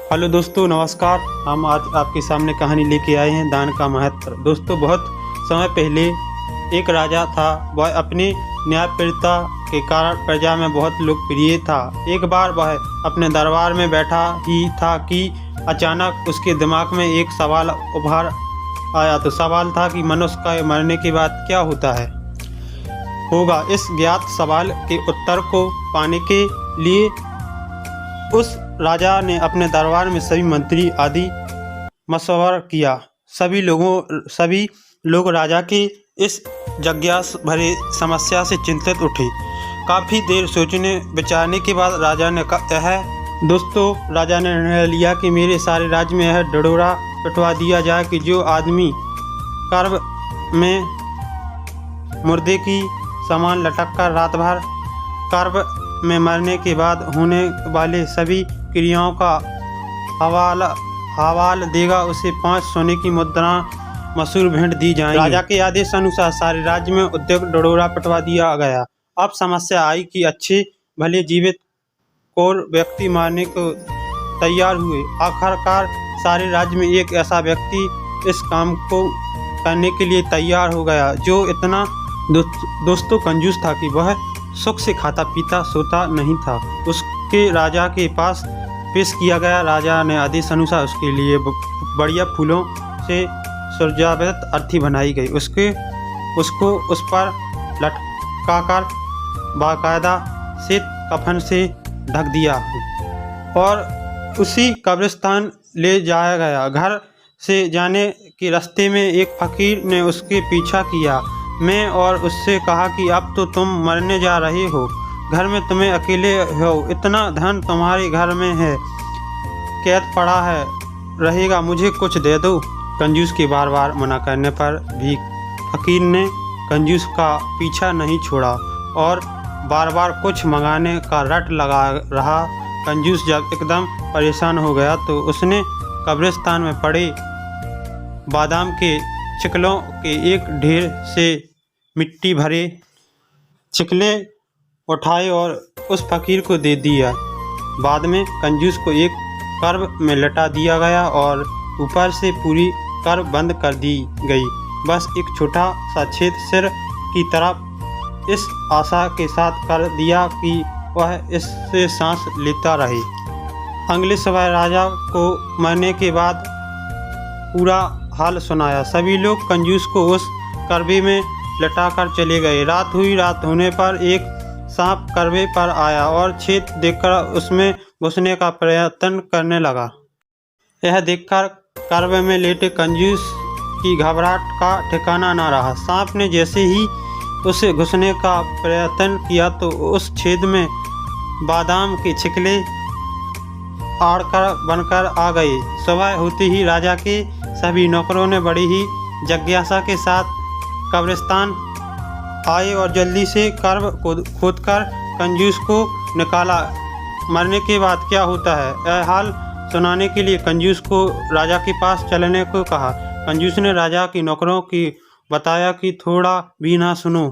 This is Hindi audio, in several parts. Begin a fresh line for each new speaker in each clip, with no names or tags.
हेलो दोस्तों, नमस्कार। हम आज आपके सामने कहानी लेके आए हैं दान का महत्व। दोस्तों, बहुत समय पहले एक राजा था। वह अपनी न्यायप्रियता के कारण प्रजा में बहुत लोकप्रिय था। एक बार वह अपने दरबार में बैठा ही था कि अचानक उसके दिमाग में एक सवाल उभर आया। तो सवाल था कि मनुष्य का मरने के बाद क्या होगा। इस ज्ञात सवाल के उत्तर को पाने के लिए उस राजा ने अपने दरबार में सभी मंत्री आदि मशवरा किया। सभी लोग राजा की इस जिज्ञासा भरी समस्या से चिंतित उठे। काफ़ी देर सोचने विचारने के बाद राजा ने निर्णय लिया कि मेरे सारे राज्य में यह ढिढोरा पिटवा दिया जाए कि जो आदमी कर्ब में मुर्दे की समान लटक कर रात भर कर्ब में मरने के बाद होने वाले सभी क्रियाओं का हवाला देगा, उसे 5 सोने की मुद्रा मशहूर भेंट दी जाएगी। राजा के आदेश अनुसार सारे राज्य में उद्योग ढिढोरा पिटवा दिया गया। अब समस्या आई कि अच्छे भले जीवित कोर व्यक्ति मारने को तैयार हुए। आखिरकार सारे राज्य में एक ऐसा व्यक्ति इस काम को करने के लिए तैयार हो गया जो इतना दोस्तों कंजूस था कि वह सुख से खाता पीता सोता नहीं था। उसके राजा के पास पेश किया गया। राजा ने आदेश अनुसार उसके लिए बढ़िया फूलों से सजावट अर्थी बनाई गई। उसको उस पर लटकाकर बाकायदा श्वेत कफन से ढक दिया और उसी कब्रिस्तान ले जाया गया। घर से जाने के रास्ते में एक फकीर ने उसके पीछा किया मैं और उससे कहा कि अब तो तुम मरने जा रहे हो, घर में तुम्हें अकेले हो, इतना धन तुम्हारे घर में है, कैद पड़ा है रहेगा, मुझे कुछ दे दो। कंजूस के बार बार मना करने पर भी फकीर ने कंजूस का पीछा नहीं छोड़ा और बार बार कुछ मंगाने का रट लगा रहा। कंजूस जब एकदम परेशान हो गया तो उसने कब्रिस्तान में पड़े बादाम के चिकलों के एक ढेर से मिट्टी भरे चिकले उठाए और उस फकीर को दे दिया। बाद में कंजूस को एक कर्ब में लटा दिया गया और ऊपर से पूरी कर्ब बंद कर दी गई। बस एक छोटा सा छेद सिर की तरफ इस आशा के साथ कर दिया कि वह इससे सांस लेता रहे। अगले सुबह राजा को मरने के बाद पूरा हाल सुनाया। सभी लोग कंजूस को उस करबे में लटाकर चले गए। रात हुई। रात होने पर एक सांप करबे पर आया और छेद देखकर उसमें घुसने का प्रयत्न करने लगा। यह देखकर करबे में लेटे कंजूस की घबराहट का ठिकाना न रहा। सांप ने जैसे ही उसे घुसने का प्रयत्न किया तो उस छेद में बादाम के छिकले आड़कर बनकर आ गए। सुबह होते ही राजा के सभी नौकरों ने बड़ी ही जिज्ञासा के साथ कब्रिस्तान आए और जल्दी से कर्ब खोदकर कंजूस को निकाला। मरने के बाद क्या होता है, यह हाल सुनाने के लिए कंजूस को राजा के पास चलने को कहा। कंजूस ने राजा की नौकरों की बताया कि थोड़ा भी ना सुनो।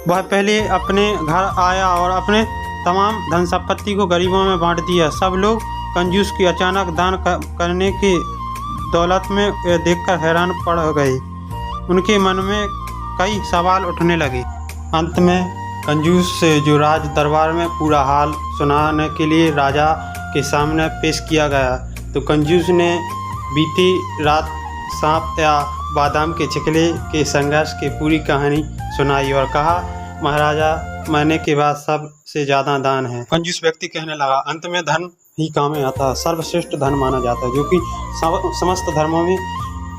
वह पहले अपने घर आया और अपने तमाम धन संपत्ति को गरीबों में बांट दिया। सब लोग कंजूस की अचानक दान करने की दौलत में देखकर हैरान पड़ गए। उनके मन में कई सवाल उठने लगे। अंत में कंजूस से जो राज दरबार में पूरा हाल सुनाने के लिए राजा के सामने पेश किया गया तो कंजूस ने बीती रात सांप या बादाम के छिकले के संघर्ष की पूरी कहानी सुनाई और कहा, महाराजा मरने के बाद सबसे ज़्यादा दान है। कंजूस व्यक्ति कहने लगा, अंत में धन ही काम में आता है, सर्वश्रेष्ठ धन माना जाता है, जो कि समस्त धर्मों में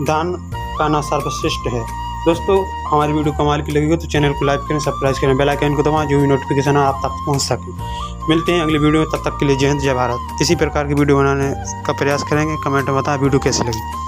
दान करना सर्वश्रेष्ठ है। दोस्तों, हमारी वीडियो कमाल की लगी हो तो चैनल को लाइक करें, सब्सक्राइब करें, बेल आइकन को दबाएं, जो भी नोटिफिकेशन है आप तक पहुंच सके। मिलते हैं अगली वीडियो में, तब तक के लिए जय हिंद जय भारत। इसी प्रकार की वीडियो बनाने का प्रयास करेंगे। कमेंट में बताएं वीडियो कैसी लगी।